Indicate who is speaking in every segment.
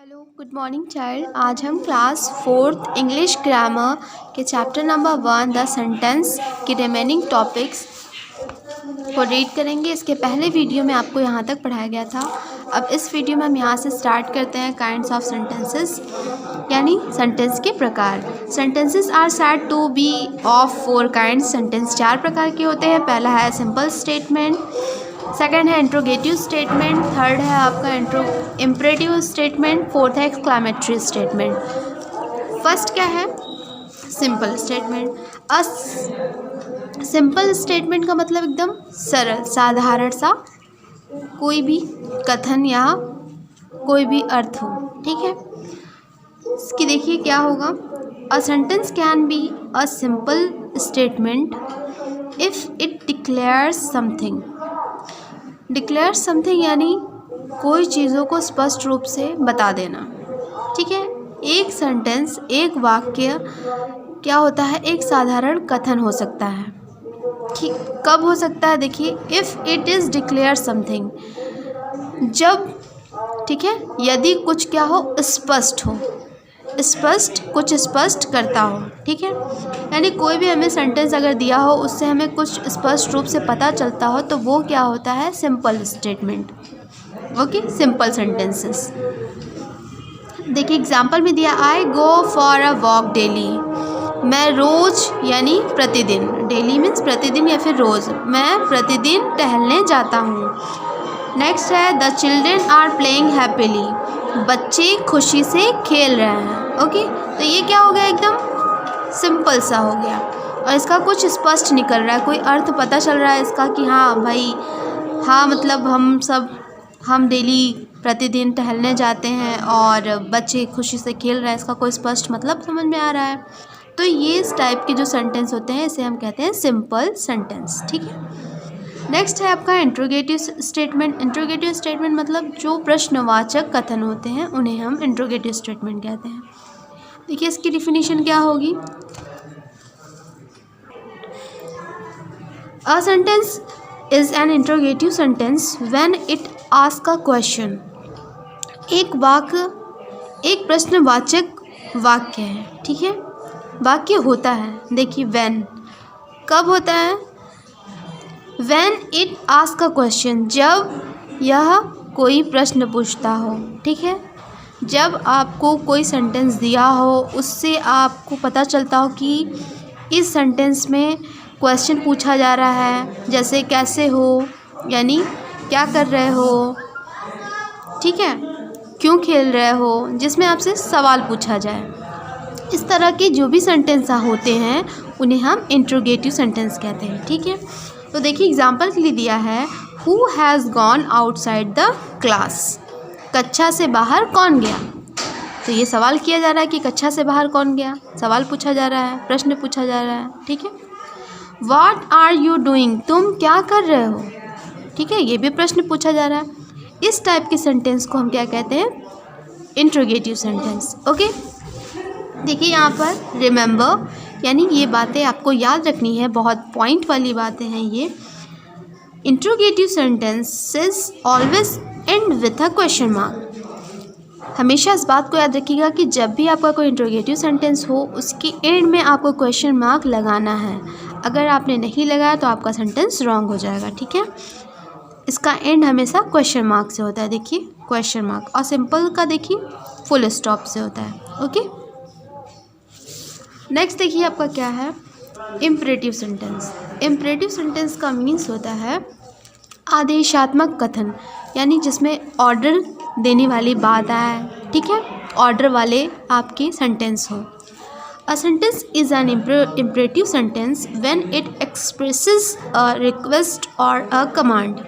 Speaker 1: Hello good morning child. आज हम class 4th English grammar के चैप्टर नंबर 1 द सेंटेंस की रिमेनिंग टॉपिक्स को रीड करेंगे। इसके पहले वीडियो में आपको यहाँ तक पढ़ाया गया था। अब इस वीडियो में हम यहाँ से स्टार्ट करते हैं काइंड्स ऑफ सेंटेंसेस, यानी सेंटेंस के प्रकार। Sentences are said to be of 4 kinds. Sentence 4 प्रकार के होते हैं। पहला है सिंपल स्टेटमेंट, सेकंड है इंट्रोगेटिव स्टेटमेंट, थर्ड है आपका इम्परेटिव स्टेटमेंट, फोर्थ है एक्सक्लामेटरी स्टेटमेंट। फर्स्ट क्या है? Simple statement. सिंपल स्टेटमेंट का मतलब एकदम सरल, साधारण सा, कोई भी कथन या कोई भी अर्थ हो, ठीक है। इसकी देखिए क्या होगा। A sentence can be a simple statement if it declares something. Declare something यानी कोई चीज़ों को स्पष्ट रूप से बता देना, ठीक है। एक सेंटेंस, एक वाक्य क्या होता है? एक साधारण कथन हो सकता है। ठीक, कब हो सकता है? देखिए, if it is declare something, जब, ठीक है, यदि कुछ क्या हो? स्पष्ट हो, स्पष्ट, कुछ स्पष्ट करता हो, ठीक है। यानी कोई भी हमें सेंटेंस अगर दिया हो, उससे हमें कुछ स्पष्ट रूप से पता चलता हो, तो वो क्या होता है? Simple statement. Okay, simple sentences. देखिए एग्जाम्पल में दिया, I go for a walk daily. मैं रोज़ यानी प्रतिदिन, डेली मीन्स प्रतिदिन या फिर रोज़, मैं प्रतिदिन टहलने जाता हूँ। नेक्स्ट है the children are playing happily. बच्चे खुशी से खेल रहे हैं। ओके, तो ये क्या हो गया? एकदम सिंपल सा हो गया और इसका कुछ स्पष्ट निकल रहा है, कोई अर्थ पता चल रहा है इसका कि हाँ भाई, हाँ मतलब हम डेली प्रतिदिन टहलने जाते हैं और बच्चे खुशी से खेल रहे हैं, इसका कोई स्पष्ट मतलब समझ में आ रहा है। तो ये इस टाइप के जो सेंटेंस होते हैं इसे हम कहते हैं सिंपल सेंटेंस, ठीक है। नेक्स्ट है आपका इंट्रोगेटिव स्टेटमेंट। इंट्रोगेटिव स्टेटमेंट मतलब जो प्रश्नवाचक कथन होते हैं उन्हें हम इंट्रोगेटिव स्टेटमेंट कहते हैं। देखिए इसकी डिफिनीशन क्या होगी। A sentence is an interrogative sentence when it ask a question. एक वाक्य एक प्रश्नवाचक वाक्य है, ठीक है, वाक्य होता है। देखिए व्हेन कब होता है? When it ask a question, जब यह कोई प्रश्न पूछता हो, ठीक है। जब आपको कोई सेंटेंस दिया हो, उससे आपको पता चलता हो कि इस सेंटेंस में क्वेश्चन पूछा जा रहा है, जैसे कैसे हो, यानी क्या कर रहे हो, ठीक है, क्यों खेल रहे हो, जिसमें आपसे सवाल पूछा जाए। इस तरह के जो भी सेंटेंस होते हैं उन्हें हम इंट्रोगेटिव सेंटेंस कहते हैं, ठीक है। तो देखिए एग्जाम्पल के लिए दिया है, who has gone outside the class. कक्षा से बाहर कौन गया? तो ये सवाल किया जा रहा है कि कक्षा से बाहर कौन गया, सवाल पूछा जा रहा है, प्रश्न पूछा जा रहा है, ठीक है। व्हाट आर यू डूइंग, तुम क्या कर रहे हो, ठीक है, ये भी प्रश्न पूछा जा रहा है। इस टाइप के सेंटेंस को हम क्या कहते हैं? Interrogative sentence. ओके, देखिए यहाँ पर रिमेंबर, यानी ये बातें आपको याद रखनी है, बहुत पॉइंट वाली बातें हैं ये। Interrogative sentences always and with a question mark. हमेशा इस बात को याद रखिएगा कि जब भी आपका कोई इंट्रोगेटिव सेंटेंस हो, उसके एंड में आपको क्वेश्चन मार्क लगाना है। अगर आपने नहीं लगाया तो आपका सेंटेंस रॉन्ग हो जाएगा, ठीक है। इसका एंड हमेशा क्वेश्चन मार्क से होता है। देखिए क्वेश्चन मार्क, और सिंपल का देखिए फुल स्टॉप से होता है। ओके, नेक्स्ट देखिए आपका क्या है? Imperative sentence. इम्परेटिव सेंटेंस का मीन्स होता है आदेशात्मक कथन, यानी जिसमें ऑर्डर देने वाली बात आए, ठीक है, ऑर्डर वाले आपके सेंटेंस हो। A sentence is an imperative sentence when it expresses a request और अ कमांड।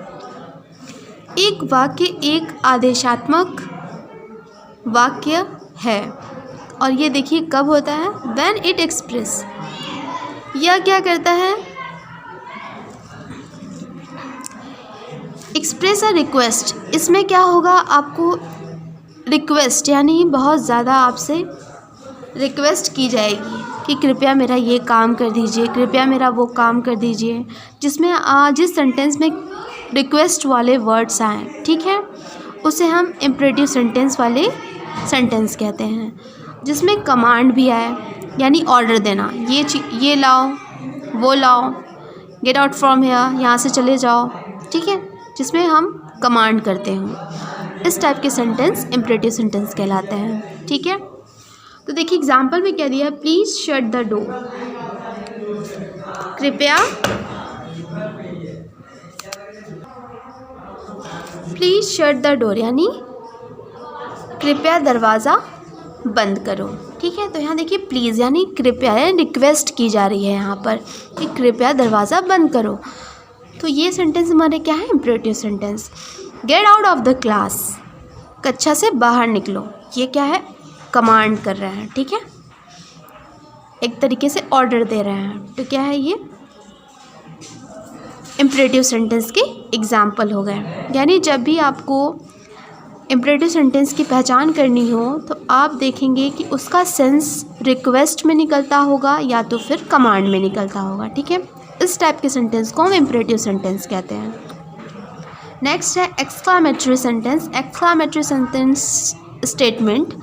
Speaker 1: एक वाक्य एक आदेशात्मक वाक्य है, और ये देखिए कब होता है? व्हेन इट एक्सप्रेस, यह क्या करता है? Express a request. इसमें क्या होगा? आपको रिक्वेस्ट यानी बहुत ज़्यादा आपसे रिक्वेस्ट की जाएगी कि कृपया मेरा ये काम कर दीजिए, कृपया मेरा वो काम कर दीजिए, जिसमें जिस सेंटेंस में रिक्वेस्ट वाले वर्ड्स आएँ, ठीक है, उसे हम इम्परेटिव सेंटेंस वाले सेंटेंस कहते हैं, जिसमें कमांड भी आए, यानी ऑर्डर देना, ये लाओ, वो लाओ, गेट आउट फ्रॉम हियर, यहाँ से चले जाओ, ठीक है, जिसमें हम कमांड करते हैं। इस टाइप के सेंटेंस इम्परेटिव सेंटेंस कहलाते हैं, ठीक है। तो देखिए एग्जाम्पल में क्या दिया है, प्लीज़ शट द डोर, कृपया प्लीज़ शट द डोर, यानी कृपया दरवाज़ा बंद करो, ठीक है। तो यहाँ देखिए प्लीज़ यानी कृपया, रिक्वेस्ट की जा रही है यहाँ पर कि कृपया दरवाज़ा बंद करो। तो ये सेंटेंस हमारे क्या है, imperative sentence. Get out of the class, कक्षा से बाहर निकलो, ये क्या है, कमांड कर रहे हैं, ठीक है, एक तरीके से ऑर्डर दे रहे हैं। तो क्या है ये, इम्परेटिव सेंटेंस के एग्जाम्पल हो गए। यानी जब भी आपको इम्परेटिव सेंटेंस की पहचान करनी हो तो आप देखेंगे कि उसका सेंस रिक्वेस्ट में निकलता होगा या तो फिर कमांड में निकलता होगा, ठीक है। इस टाइप के सेंटेंस को हम इम्परेटिव सेंटेंस कहते हैं। नेक्स्ट है exclamatory sentence. Exclamatory sentence statement,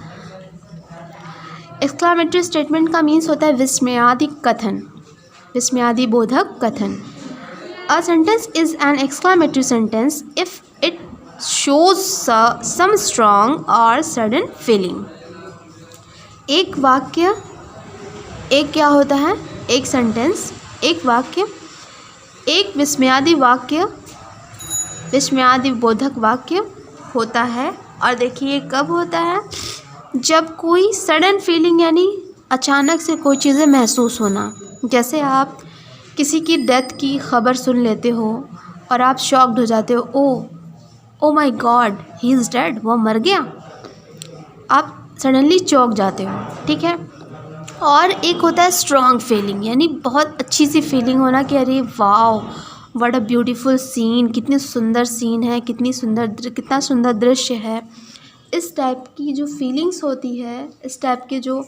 Speaker 1: exclamatory statement का मीन्स होता है विस्मयादि कथन, विस्मयादि बोधक कथन। A sentence is an exclamatory sentence if it shows some strong or sudden feeling. एक वाक्य, एक क्या होता है, एक सेंटेंस, एक वाक्य, एक विस्मयादि वाक्य, विस्मयादि बोधक वाक्य होता है। और देखिए कब होता है, जब कोई सडन फीलिंग यानी अचानक से कोई चीज़ें महसूस होना, जैसे आप किसी की डेथ की खबर सुन लेते हो और आप शॉक्ड हो जाते हो, oh my God he is dead, वो मर गया, आप सडनली चौंक जाते हो, ठीक है। और एक होता है स्ट्रॉन्ग फीलिंग, यानी बहुत अच्छी सी फीलिंग होना कि अरे wow what a beautiful scene, कितनी सुंदर सीन है, कितना सुंदर दृश्य है। इस टाइप की जो फीलिंग्स होती है, इस टाइप के जो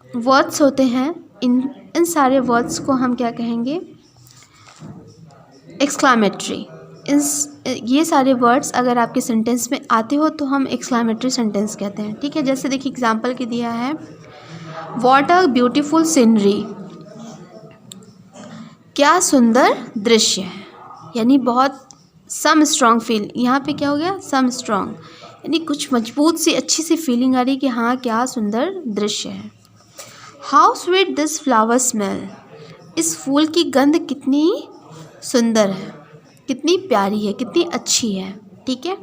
Speaker 1: वर्ड्स होते हैं, इन सारे वर्ड्स को हम क्या कहेंगे, एक्सक्लामेटरी। ये सारे वर्ड्स अगर आपके सेंटेंस में आते हो तो हम एक्सक्लामेटरी सेंटेंस कहते हैं, ठीक है। जैसे देखिए एग्जांपल के दिया है, व्हाट अ ब्यूटीफुल सीनरी, क्या सुंदर दृश्य है, यानी बहुत सम स्ट्रॉन्ग फील, यहाँ पे क्या हो गया, सम स्ट्रॉन्ग, यानी कुछ मजबूत सी अच्छी सी फीलिंग आ रही कि हाँ क्या सुंदर दृश्य है। How sweet this flower smell, इस फूल की गंध कितनी सुंदर है, कितनी प्यारी है, कितनी अच्छी है, ठीक है।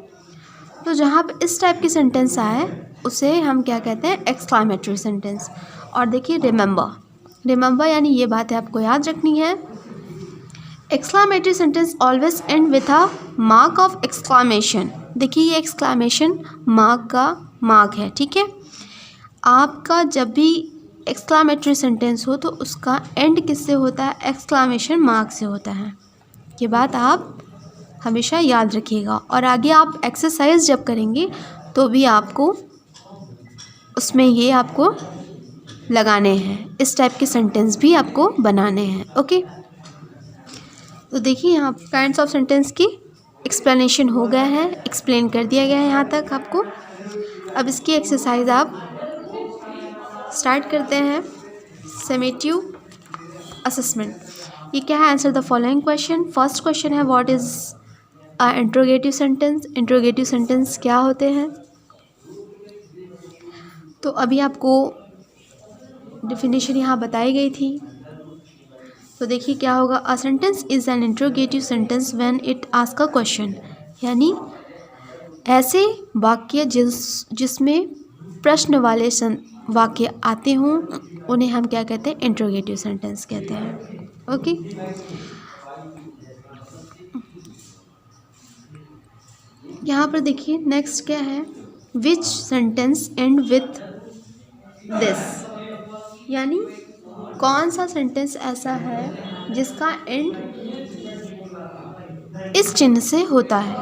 Speaker 1: तो जहाँ पे इस टाइप की सेंटेंस आए उसे हम क्या कहते हैं, एक्सक्लामेटरी सेंटेंस। और देखिए रिमेंबर, रिमेंबर यानी ये बातें आपको याद रखनी है। Exclamatory sentence always and with a mark of exclamation. देखिए ये एक्सक्लामेशन मार्क का मार्क है, ठीक है। आपका जब भी एक्सक्लामेटरी सेंटेंस हो तो उसका एंड किससे होता है, एक्सक्लामेशन मार्क से होता है। ये बात आप हमेशा याद रखिएगा। और आगे आप एक्सरसाइज जब करेंगे तो भी आपको उसमें ये आपको लगाने हैं, इस टाइप के सेंटेंस भी आपको बनाने हैं, ओके। तो देखिए यहाँ काइंड्स ऑफ सेंटेंस की एक्सप्लेनेशन हो गया है, एक्सप्लेन कर दिया गया है यहाँ तक आपको। अब इसकी एक्सरसाइज आप स्टार्ट करते हैं। समेटिव असेसमेंट, ये क्या है, answer the following question. First question है what is a interrogative sentence. Interrogative sentence क्या होते हैं, तो अभी आपको डेफिनेशन यहाँ बताई गई थी। तो देखिए क्या होगा, a sentence is an interrogative sentence when it ask a question, यानी ऐसे वाक्य जिसमें प्रश्न वाले वाक्य आते हों उन्हें हम क्या कहते हैं, इंट्रोगेटिव सेंटेंस कहते हैं, ओके। यहाँ पर देखिए नेक्स्ट क्या है, विच सेंटेंस एंड विथ दिस, यानी कौन सा सेंटेंस ऐसा है जिसका एंड इस चिन्ह से होता है।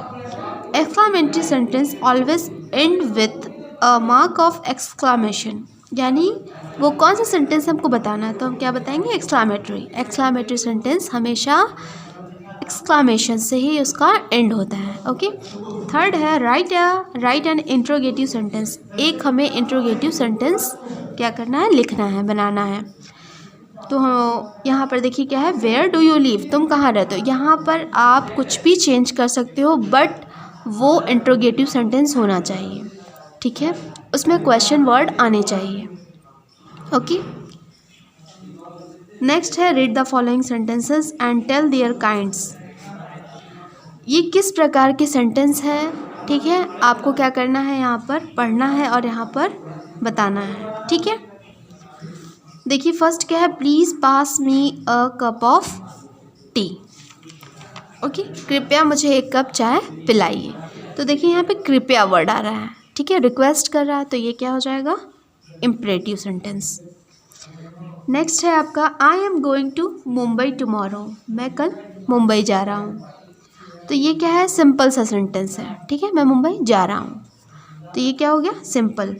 Speaker 1: Exclamatory sentence always and with a mark of exclamation, यानी वो कौन सा सेंटेंस हमको बताना है तो हम क्या बताएंगे, एक्सक्लामेटरी। एक्सक्लामेटरी सेंटेंस हमेशा एक्सक्लामेशन से ही उसका एंड होता है, ओके। थर्ड है राइट एन इंट्रोगेटिव सेंटेंस। एक हमें इंट्रोगेटिव सेंटेंस क्या करना है, लिखना है, बनाना है। तो यहाँ पर देखिए क्या है, वेयर डू यू लिव, तुम कहाँ रहते हो। यहाँ पर आप कुछ भी चेंज कर सकते हो, बट वो इंट्रोगेटिव सेंटेंस होना चाहिए, ठीक है, उसमें क्वेश्चन वर्ड आने चाहिए। ओके, नेक्स्ट है read the following sentences and tell their kinds. ये किस प्रकार के सेंटेंस है, ठीक है, आपको क्या करना है, यहाँ पर पढ़ना है और यहाँ पर बताना है, ठीक है। देखिए फर्स्ट क्या है, please pass me a cup of T. Okay, कृपया मुझे एक कप चाय पिलाइए। तो देखिए यहाँ पे कृपया वर्ड आ रहा है, ठीक है, रिक्वेस्ट कर रहा है, तो ये क्या हो जाएगा, इम्परेटिव सेंटेंस। नेक्स्ट है आपका I am going to Mumbai tomorrow, मैं कल मुंबई जा रहा हूँ। तो ये क्या है, सिंपल सा सेंटेंस है, ठीक है, मैं मुंबई जा रहा हूँ, तो ये क्या हो गया, simple.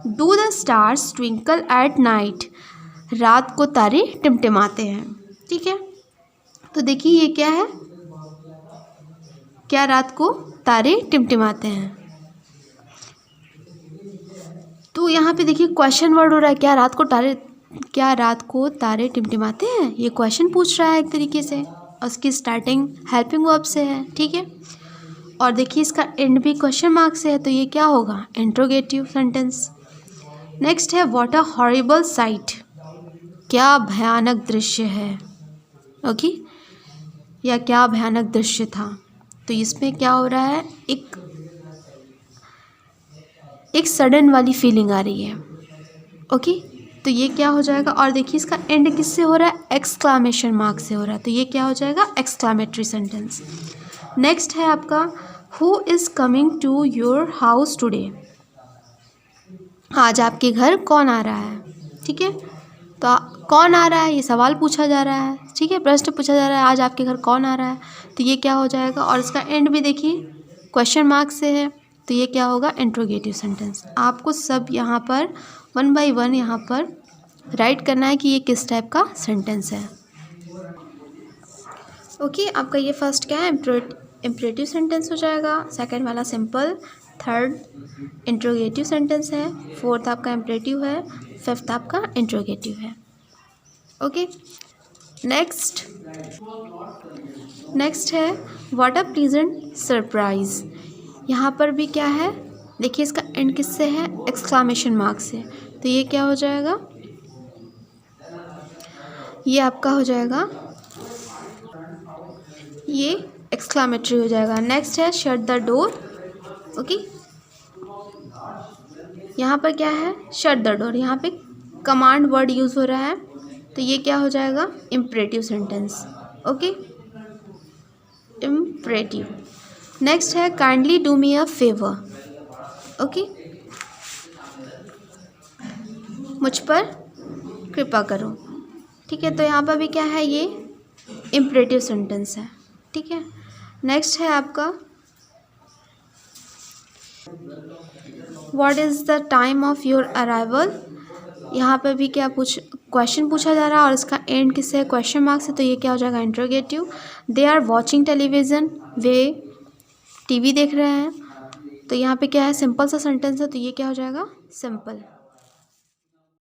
Speaker 1: Do the stars twinkle at night, रात को तारे टिमटिमाते हैं, ठीक है। तो देखिए ये क्या है, क्या रात को तारे टिमटिमाते हैं। तो यहाँ पे देखिए क्वेश्चन वर्ड हो रहा है, क्या रात को तारे टिमटिमाते हैं, ये क्वेश्चन पूछ रहा है एक तरीके से, उसकी स्टार्टिंग हेल्पिंग वर्ब से है, ठीक है। और देखिए इसका एंड भी क्वेश्चन मार्क से है, तो ये क्या होगा, इंट्रोगेटिव सेंटेंस। नेक्स्ट है व्हाट अ हॉरिबल साइट, क्या भयानक दृश्य है, ओके, या क्या भयानक दृश्य था। तो इसमें क्या हो रहा है, एक सडन वाली फीलिंग आ रही है, ओके, तो ये क्या हो जाएगा। और देखिए इसका एंड किससे हो रहा है, एक्सक्लामेशन मार्क से हो रहा है, तो ये क्या हो जाएगा, एक्सक्लामेटरी सेंटेंस। नेक्स्ट है आपका who is coming to your house today, आज आपके घर कौन आ रहा है, ठीक है। तो कौन आ रहा है, ये सवाल पूछा जा रहा है, ठीक है, प्रश्न पूछा जा रहा है, आज आपके घर कौन आ रहा है, तो ये क्या हो जाएगा। और इसका एंड भी देखिए क्वेश्चन मार्क से है, तो ये क्या होगा, इंट्रोगेटिव सेंटेंस। आपको सब यहाँ पर 1 बाय 1 यहाँ पर राइट करना है कि ये किस टाइप का सेंटेंस है। ओके, आपका ये फर्स्ट क्या है, इम्परेटिव सेंटेंस हो जाएगा, सेकंड वाला सिंपल, थर्ड इंट्रोगेटिव सेंटेंस है, फोर्थ आपका इम्परेटिव है, फिफ्थ आपका इंट्रोगेटिव है। ओके, नेक्स्ट है व्हाट अ प्लीजेंट सरप्राइज। यहाँ पर भी क्या है, देखिए इसका एंड किससे है, एक्सक्लामेशन मार्क से, तो ये क्या हो जाएगा, ये आपका हो जाएगा, ये एक्सक्लामेटरी हो जाएगा। नेक्स्ट है शट द डोर, ओके, यहाँ पर क्या है, शट द डोर, यहाँ पे कमांड वर्ड यूज़ हो रहा है, तो ये क्या हो जाएगा, imperative sentence, okay, imperative. Next है kindly do me a favour, okay, मुझ पर कृपा करो, ठीक है। तो यहाँ पर भी क्या है, ये इम्परेटिव सेंटेंस है, ठीक है। नेक्स्ट है आपका what is the time of your arrival. यहाँ पर भी क्या क्वेश्चन पूछा जा रहा है और इसका एंड किससे है, क्वेश्चन मार्क से, तो ये क्या हो जाएगा, interrogative. They are watching television, वे टीवी देख रहे हैं, तो यहाँ पे क्या है, सिंपल सा सेंटेंस है, तो ये क्या हो जाएगा, सिंपल।